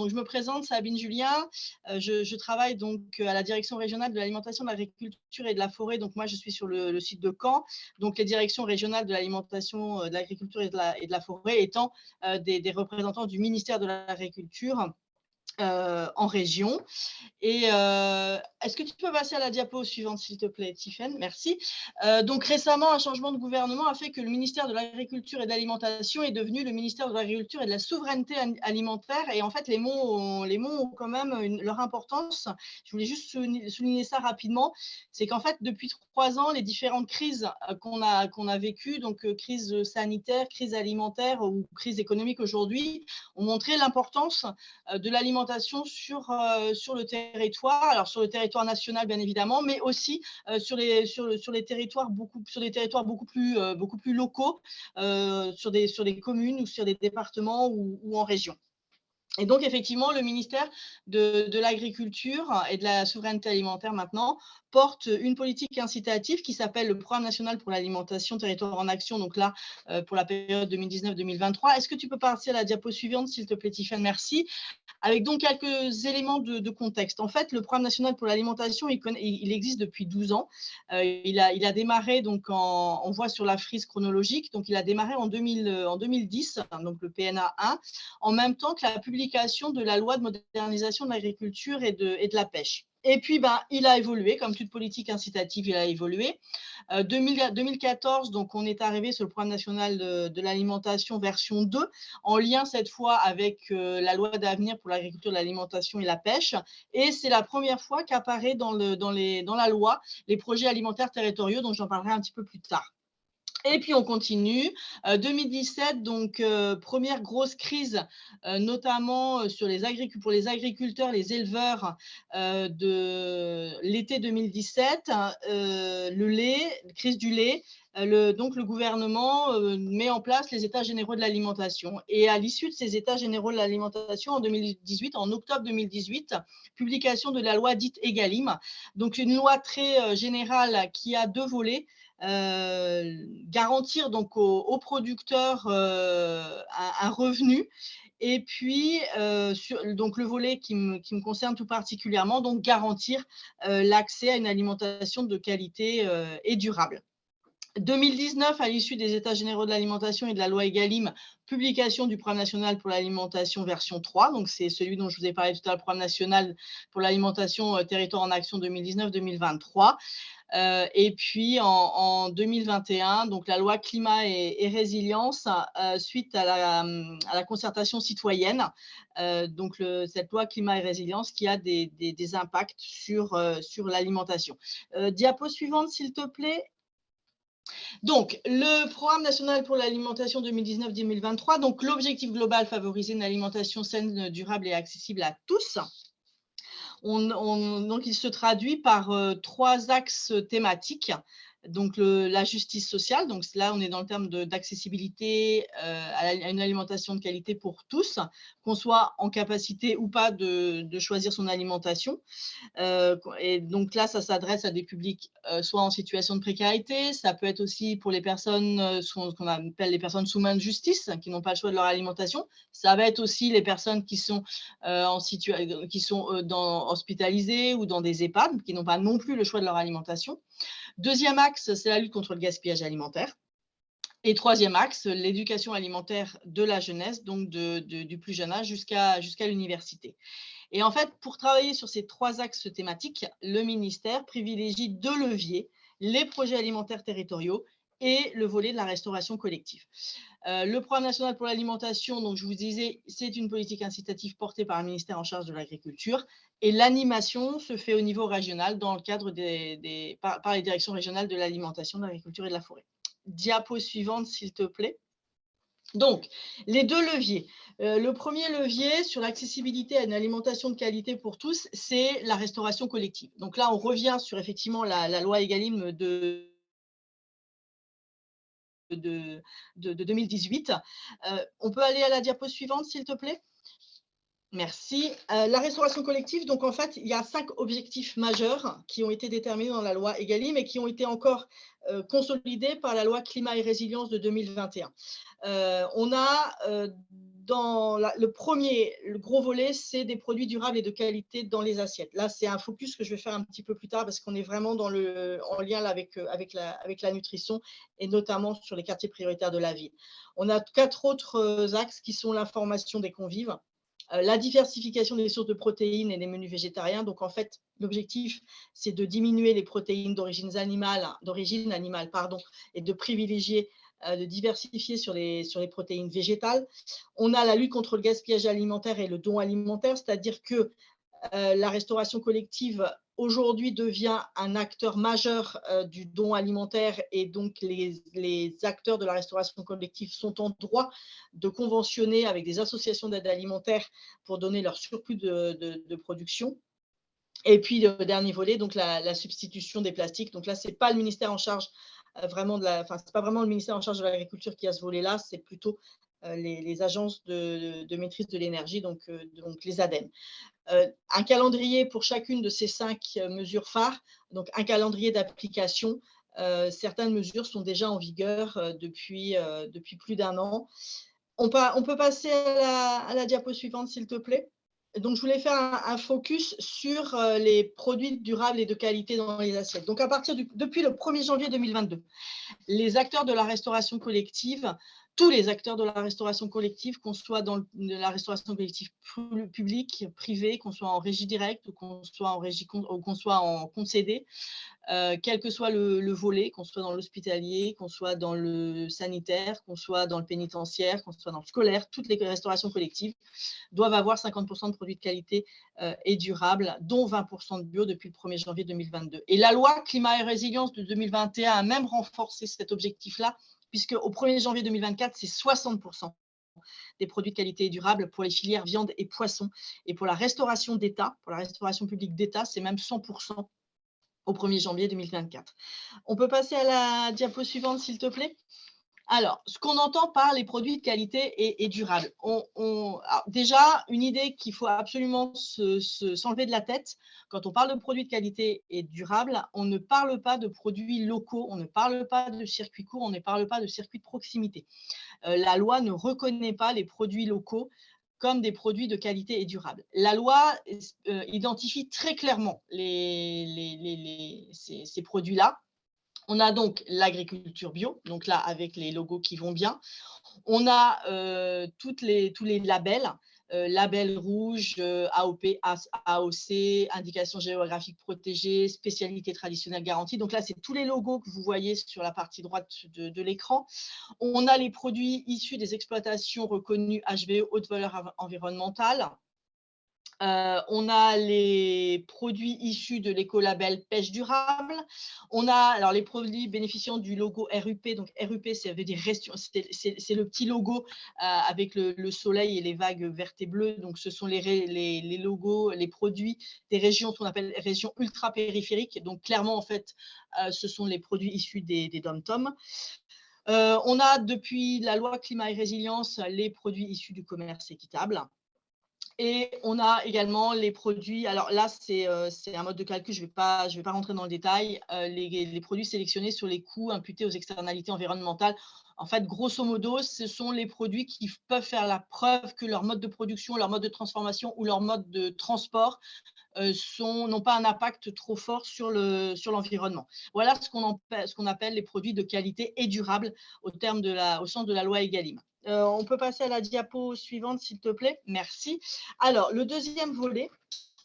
Donc, je me présente, Sabine Julien. Je travaille donc à la direction régionale de l'alimentation, de l'agriculture et de la forêt. Donc, moi, je suis sur le site de Caen. Donc, les directions régionales de l'alimentation, de l'agriculture et de la forêt étant des représentants du ministère de l'Agriculture en région. Et est-ce que tu peux passer à la diapo suivante, s'il te plaît, Tiffaine? Merci. Donc récemment, un changement de gouvernement a fait que le ministère de l'Agriculture et de l'Alimentation est devenu le ministère de l'Agriculture et de la Souveraineté alimentaire. Et en fait, les mots ont quand même leur importance. Je voulais juste souligner ça rapidement. C'est qu'en fait, depuis 3 ans, les différentes crises qu'on a vécues, donc crise sanitaire, crise alimentaire ou crise économique aujourd'hui, ont montré l'importance de l'alimentation sur le territoire, alors sur le territoire national bien évidemment, mais aussi sur les territoires beaucoup plus locaux, sur des communes ou sur des départements ou en région. Et donc, effectivement, le ministère de l'Agriculture et de la Souveraineté alimentaire maintenant porte une politique incitative qui s'appelle le Programme national pour l'alimentation territoire en action, donc là, pour la période 2019-2023. Est-ce que tu peux passer à la diapo suivante, s'il te plaît, Tiffaine? Merci. Avec donc quelques éléments de contexte. En fait, le Programme national pour l'alimentation, il existe depuis 12 ans. Il a démarré, donc on voit sur la frise chronologique, donc il a démarré en 2010, donc le PNA 1, en même temps que la publication de la loi de modernisation de l'agriculture et de la pêche. Et puis, il a évolué, comme toute politique incitative, il a évolué. 2014, donc on est arrivé sur le Programme national de l'alimentation version 2, en lien cette fois avec la loi d'avenir pour l'agriculture, l'alimentation et la pêche. Et c'est la première fois qu'apparaît dans la loi les projets alimentaires territoriaux, dont j'en parlerai un petit peu plus tard. Et puis on continue. 2017, donc première grosse crise, notamment pour les agriculteurs, les éleveurs de l'été 2017. Le lait, crise du lait. Donc le gouvernement met en place les états généraux de l'alimentation. Et à l'issue de ces états généraux de l'alimentation en 2018, en octobre 2018, publication de la loi dite Egalim. Donc une loi très générale qui a 2 volets. Garantir donc aux producteurs un revenu, et puis donc le volet qui me concerne tout particulièrement, donc garantir l'accès à une alimentation de qualité et durable. 2019, à l'issue des États généraux de l'alimentation et de la loi Egalim, publication du Programme national pour l'alimentation version 3, donc c'est celui dont je vous ai parlé tout à l'heure, le Programme national pour l'alimentation territoire en action 2019-2023. Et puis en 2021, donc la loi climat et résilience, suite à la concertation citoyenne, donc cette loi climat et résilience qui a des impacts sur l'alimentation. Diapo suivante, s'il te plaît. Donc, le Programme national pour l'alimentation 2019-2023, donc l'objectif global, favoriser une alimentation saine, durable et accessible à tous. Donc, il se traduit par 3 axes thématiques. Donc, la justice sociale, donc là, on est dans le terme d'accessibilité à une alimentation de qualité pour tous, qu'on soit en capacité ou pas de choisir son alimentation. Et donc là, ça s'adresse à des publics soit en situation de précarité, ça peut être aussi pour les personnes, ce qu'on appelle les personnes sous main de justice, qui n'ont pas le choix de leur alimentation. Ça va être aussi les personnes qui sont, hospitalisées ou dans des EHPAD, qui n'ont pas non plus le choix de leur alimentation. Deuxième axe, c'est la lutte contre le gaspillage alimentaire. Et troisième axe, l'éducation alimentaire de la jeunesse, donc du plus jeune âge jusqu'à l'université. Et en fait, pour travailler sur ces 3 axes thématiques, le ministère privilégie 2 leviers, les projets alimentaires territoriaux et le volet de la restauration collective. Le Programme national pour l'alimentation, donc je vous disais, c'est une politique incitative portée par un ministère en charge de l'agriculture, et l'animation se fait au niveau régional dans le cadre par les directions régionales de l'alimentation, de l'agriculture et de la forêt. Diapo suivante, s'il te plaît. Donc, les 2 leviers. Le premier levier sur l'accessibilité à une alimentation de qualité pour tous, c'est la restauration collective. Donc là, on revient sur effectivement la loi Egalim de 2018. On peut aller à la diapo suivante, s'il te plaît? Merci. La restauration collective, donc en fait, il y a 5 objectifs majeurs qui ont été déterminés dans la loi Egalim et qui ont été encore consolidés par la loi climat et résilience de 2021. On a le gros volet, c'est des produits durables et de qualité dans les assiettes. Là, c'est un focus que je vais faire un petit peu plus tard parce qu'on est vraiment en lien là, avec la nutrition et notamment sur les quartiers prioritaires de la ville. On a 4 autres axes qui sont l'information des convives, la diversification des sources de protéines et des menus végétariens. Donc, en fait, l'objectif, c'est de diminuer les protéines d'origine animale, pardon, et de privilégier, de diversifier sur les protéines végétales. On a la lutte contre le gaspillage alimentaire et le don alimentaire, c'est-à-dire que la restauration collective aujourd'hui devient un acteur majeur du don alimentaire et donc les acteurs de la restauration collective sont en droit de conventionner avec des associations d'aide alimentaire pour donner leur surplus de production. Et puis le dernier volet, donc la substitution des plastiques. Donc là, c'est pas le ministère en charge c'est pas vraiment le ministère en charge de l'agriculture qui a ce volet-là, c'est plutôt les agences de maîtrise de l'énergie, donc les ADEME. Un calendrier pour chacune de ces 5 mesures phares, donc un calendrier d'application. Certaines mesures sont déjà en vigueur depuis plus d'1 an. On peut passer à la diapo suivante, s'il te plaît. Donc, je voulais faire un focus sur les produits durables et de qualité dans les assiettes. Donc, depuis le 1er janvier 2022, les acteurs de la restauration collective, tous les acteurs de la restauration collective, qu'on soit dans la restauration collective publique, privée, qu'on soit en régie directe ou qu'on soit en concédé, quel que soit le volet, qu'on soit dans l'hospitalier, qu'on soit dans le sanitaire, qu'on soit dans le pénitentiaire, qu'on soit dans le scolaire, toutes les restaurations collectives doivent avoir 50% de produits de qualité et durables, dont 20% de bio depuis le 1er janvier 2022. Et la loi climat et résilience de 2021 a même renforcé cet objectif-là, puisque au 1er janvier 2024, c'est 60% des produits de qualité et durables pour les filières viande et poisson. Et pour la restauration d'État, pour la restauration publique d'État, c'est même 100% au 1er janvier 2024. On peut passer à la diapo suivante, s'il te plaît. Alors, ce qu'on entend par les produits de qualité et durables. Déjà, une idée qu'il faut absolument s'enlever de la tête, quand on parle de produits de qualité et durables, on ne parle pas de produits locaux, on ne parle pas de circuits courts, on ne parle pas de circuits de proximité. La loi ne reconnaît pas les produits locaux comme des produits de qualité et durables. La loi identifie très clairement ces produits-là. On a donc l'agriculture bio, donc là avec les logos qui vont bien. On a tous les labels, label rouge, AOP, AOC, indication géographique protégée, spécialité traditionnelle garantie. Donc là, c'est tous les logos que vous voyez sur la partie droite de l'écran. On a les produits issus des exploitations reconnues HVE, haute valeur environnementale. On a les produits issus de l'écolabel pêche durable. On a alors les produits bénéficiant du logo RUP. Donc RUP, ça veut dire c'est le petit logo avec le soleil et les vagues vertes et bleues. Donc ce sont les logos, les produits des régions qu'on appelle régions ultra-périphériques. Donc clairement, en fait, ce sont les produits issus des DOM-TOM. On a depuis la loi climat et résilience les produits issus du commerce équitable. Et on a également les produits, alors là, c'est un mode de calcul, je vais pas rentrer dans le détail, les produits sélectionnés sur les coûts imputés aux externalités environnementales. En fait, grosso modo, ce sont les produits qui peuvent faire la preuve que leur mode de production, leur mode de transformation ou leur mode de transport n'ont pas un impact trop fort sur l'environnement. Voilà ce qu'on appelle les produits de qualité et durables au sens de la loi Egalim. On peut passer à la diapo suivante, s'il te plaît. Merci. Alors, le deuxième volet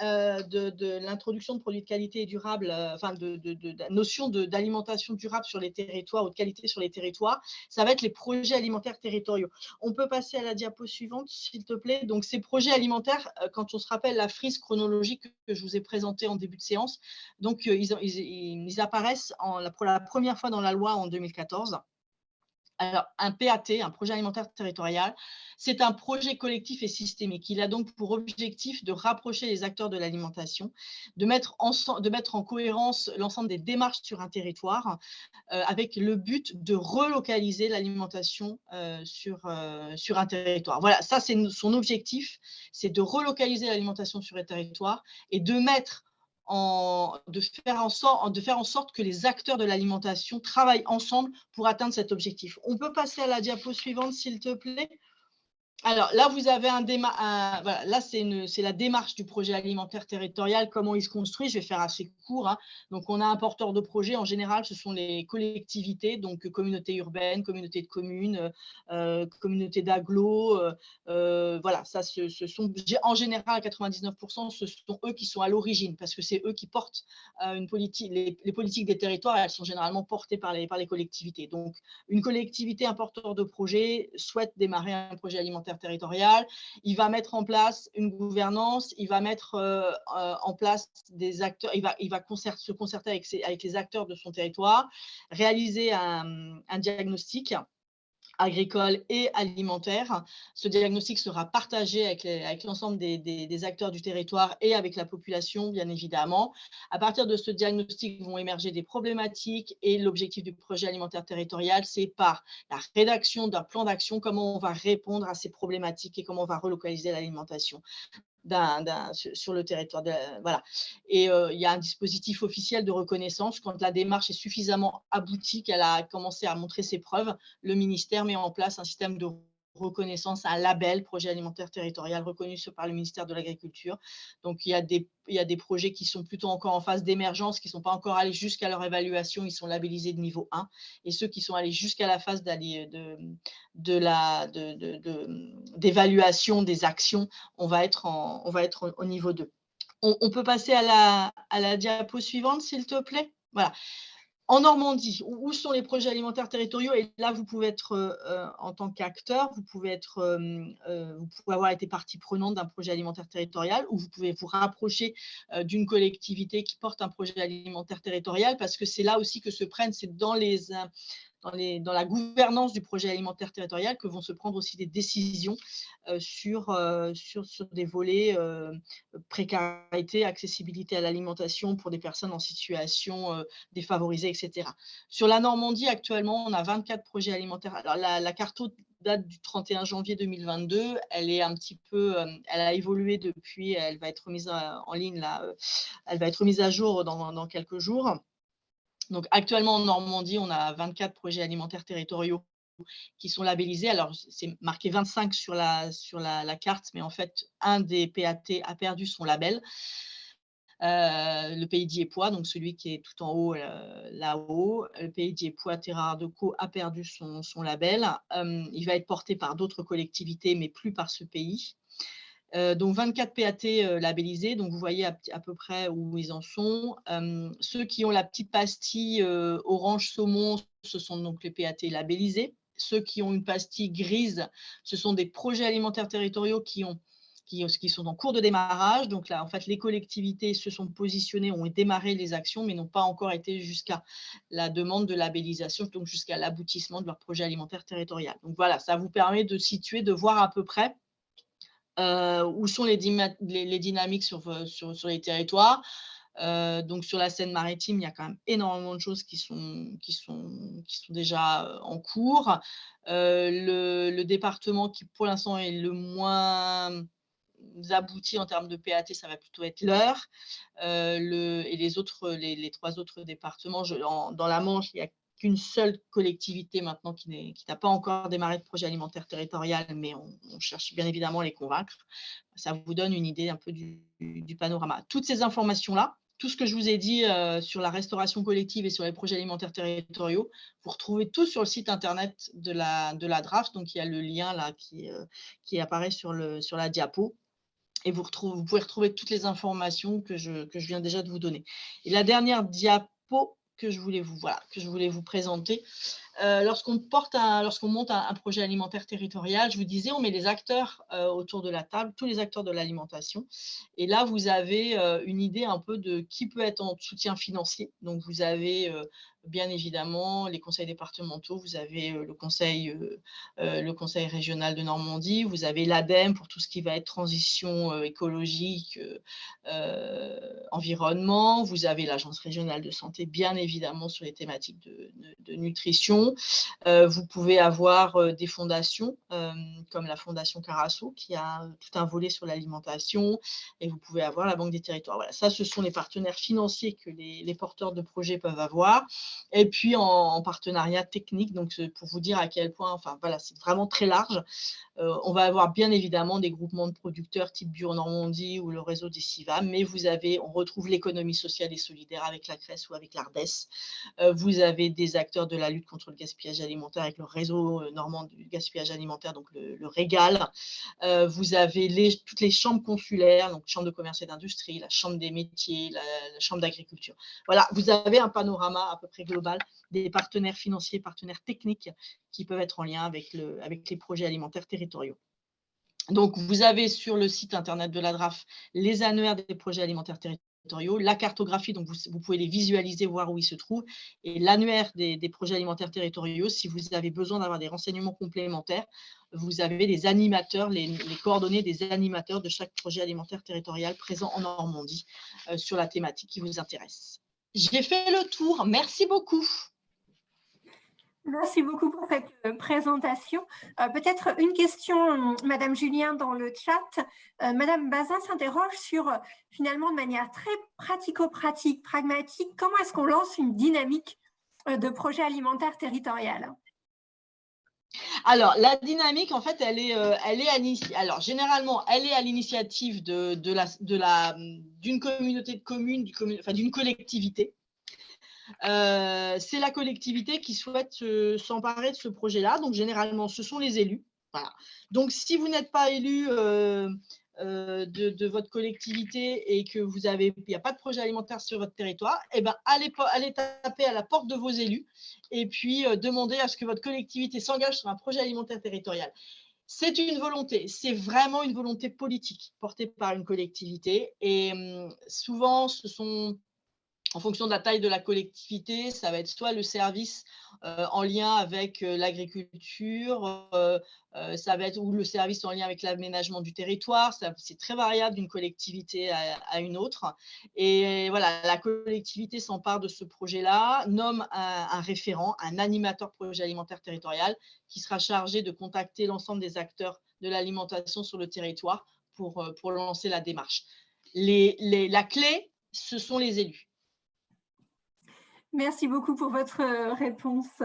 de l'introduction de produits de qualité et durable, de la notion d'alimentation durable sur les territoires ou de qualité sur les territoires, ça va être les projets alimentaires territoriaux. On peut passer à la diapo suivante, s'il te plaît. Donc, ces projets alimentaires, quand on se rappelle la frise chronologique que je vous ai présentée en début de séance, donc ils apparaissent pour la première fois dans la loi en 2014. Alors, un PAT, un projet alimentaire territorial, c'est un projet collectif et systémique. Il a donc pour objectif de rapprocher les acteurs de l'alimentation, de mettre en cohérence l'ensemble des démarches sur un territoire, avec le but de relocaliser l'alimentation sur un territoire. Voilà, ça c'est son objectif, c'est de relocaliser l'alimentation sur un territoire et de faire en sorte que les acteurs de l'alimentation travaillent ensemble pour atteindre cet objectif. On peut passer à la diapo suivante, s'il te plaît. Alors là, vous avez voilà, là, c'est la démarche du projet alimentaire territorial, comment il se construit. Je vais faire assez court, hein. Donc, on a un porteur de projet. En général, ce sont les collectivités, donc communautés urbaines, communautés de communes, communautés d'agglos. Voilà, ça, ce sont en général à 99%, ce sont eux qui sont à l'origine, parce que c'est eux qui portent une politique. Les politiques des territoires, elles sont généralement portées par les collectivités. Donc, une collectivité, un porteur de projet souhaite démarrer un projet alimentaire territorial, il va mettre en place une gouvernance, il va mettre en place des acteurs, il va se concerter avec les acteurs de son territoire, réaliser un diagnostic agricole et alimentaire. Ce diagnostic sera partagé avec l'ensemble des acteurs du territoire et avec la population, bien évidemment. À partir de ce diagnostic vont émerger des problématiques et l'objectif du projet alimentaire territorial, c'est par la rédaction d'un plan d'action, comment on va répondre à ces problématiques et comment on va relocaliser l'alimentation sur le territoire. Voilà. Et il y a un dispositif officiel de reconnaissance. Quand la démarche est suffisamment aboutie, qu'elle a commencé à montrer ses preuves, le ministère met en place un système de reconnaissance, un label projet alimentaire territorial reconnu par le ministère de l'Agriculture. Donc, il y a des projets qui sont plutôt encore en phase d'émergence, qui ne sont pas encore allés jusqu'à leur évaluation, ils sont labellisés de niveau 1. Et ceux qui sont allés jusqu'à la phase d'évaluation des actions, on va être au niveau 2. On peut passer à la diapo suivante, s'il te plaît. Voilà. En Normandie, où sont les projets alimentaires territoriaux? Et là, vous pouvez être, en tant qu'acteur, vous pouvez avoir été partie prenante d'un projet alimentaire territorial, ou vous pouvez vous rapprocher d'une collectivité qui porte un projet alimentaire territorial, parce que c'est là aussi que se prennent, c'est dans la gouvernance du projet alimentaire territorial que vont se prendre aussi des décisions sur des volets précarité, accessibilité à l'alimentation pour des personnes en situation défavorisée, etc. Sur la Normandie, actuellement, on a 24 projets alimentaires. Alors, la carte date du 31 janvier 2022. Elle est un petit peu, elle a évolué depuis. Elle va être mise en ligne là. Elle va être mise à jour dans quelques jours. Donc, actuellement, en Normandie, on a 24 projets alimentaires territoriaux qui sont labellisés. Alors, c'est marqué 25 sur la carte, mais en fait, un des PAT a perdu son label. Le Pays Diepois, donc celui qui est tout en haut, là-haut, le Pays Diepois Terroir de Co a perdu son label. Il va être porté par d'autres collectivités, mais plus par ce pays. Donc 24 PAT labellisés, donc vous voyez à peu près où ils en sont. Ceux qui ont la petite pastille orange saumon, ce sont donc les PAT labellisés. Ceux qui ont une pastille grise, ce sont des projets alimentaires territoriaux qui sont en cours de démarrage. Donc là, en fait, les collectivités se sont positionnées, ont démarré les actions, mais n'ont pas encore été jusqu'à la demande de labellisation, donc jusqu'à l'aboutissement de leur projet alimentaire territorial. Donc voilà, ça vous permet de situer, de voir à peu près où sont les dynamiques sur les territoires. Donc sur la Seine-Maritime, il y a quand même énormément de choses qui sont déjà en cours. Le département qui, pour l'instant, est le moins abouti en termes de PAT, ça va plutôt être l'Eure. Et les 3 autres départements, dans la Manche, il n'y a qu'une seule collectivité maintenant qui n'a pas encore démarré de projet alimentaire territorial, mais on cherche bien évidemment à les convaincre. Ça vous donne une idée un peu du panorama. Toutes ces informations-là, tout ce que je vous ai dit sur la restauration collective et sur les projets alimentaires territoriaux, vous retrouvez tout sur le site internet de la DRAF. Donc, il y a le lien là qui apparaît sur la diapo. Et vous pouvez retrouver toutes les informations que je viens déjà de vous donner. Et la dernière diapo que je voulais vous présenter, lorsqu'on monte un projet alimentaire territorial, je vous disais, on met les acteurs autour de la table, tous les acteurs de l'alimentation. Et là, vous avez une idée un peu de qui peut être en soutien financier. Donc, vous avez bien évidemment les conseils départementaux, vous avez le conseil régional de Normandie, vous avez l'ADEME pour tout ce qui va être transition écologique, environnement, vous avez l'agence régionale de santé, bien évidemment, sur les thématiques de nutrition. l'alimentation. Vous pouvez avoir des fondations comme la Fondation Carasso qui a tout un volet sur l'alimentation, et vous pouvez avoir la Banque des Territoires. Voilà, ça, ce sont les partenaires financiers que les porteurs de projets peuvent avoir. Et puis en partenariat technique, donc pour vous dire à quel point, enfin voilà, c'est vraiment très large. On va avoir bien évidemment des groupements de producteurs type Bio-Normandie ou le réseau des CIVAM, mais on retrouve l'économie sociale et solidaire avec la CRES ou avec l'ARDES. Vous avez des acteurs de la lutte contre le gaspillage alimentaire avec le réseau normand du gaspillage alimentaire, donc le REGAL. Vous avez toutes les chambres consulaires, donc chambre de commerce et d'industrie, la chambre des métiers, la chambre d'agriculture. Voilà, vous avez un panorama à peu près global des partenaires financiers, partenaires techniques qui peuvent être en lien avec les projets alimentaires territoriaux. Donc, vous avez sur le site internet de la DRAF les annuaires des projets alimentaires territoriaux, la cartographie, donc vous pouvez les visualiser, voir où ils se trouvent, et l'annuaire des projets alimentaires territoriaux. Si vous avez besoin d'avoir des renseignements complémentaires, vous avez les animateurs, les coordonnées des animateurs de chaque projet alimentaire territorial présent en Normandie sur la thématique qui vous intéresse. J'ai fait le tour. Merci beaucoup. Merci beaucoup pour cette présentation. Peut-être une question, Madame Julien, dans le chat. Madame Bazin s'interroge sur, finalement, de manière très pratico-pratique, pragmatique, comment est-ce qu'on lance une dynamique de projet alimentaire territorial? Alors, la dynamique, en fait, alors, généralement, elle est à l'initiative d'une communauté de communes, d'une collectivité. C'est la collectivité qui souhaite s'emparer de ce projet-là. Donc, généralement, ce sont les élus. Voilà. Donc, si vous n'êtes pas élu de votre collectivité et que il n'y a pas de projet alimentaire sur votre territoire, eh ben, allez taper à la porte de vos élus et puis demander à ce que votre collectivité s'engage sur un projet alimentaire territorial. C'est une volonté, c'est vraiment une volonté politique portée par une collectivité. Et souvent, en fonction de la taille de la collectivité, ça va être soit le service en lien avec l'agriculture, ça va être ou le service en lien avec l'aménagement du territoire. C'est très variable d'une collectivité à une autre. Et voilà, la collectivité s'empare de ce projet-là, nomme un référent, un animateur projet alimentaire territorial qui sera chargé de contacter l'ensemble des acteurs de l'alimentation sur le territoire pour lancer la démarche. La clé, ce sont les élus. Merci beaucoup pour votre réponse.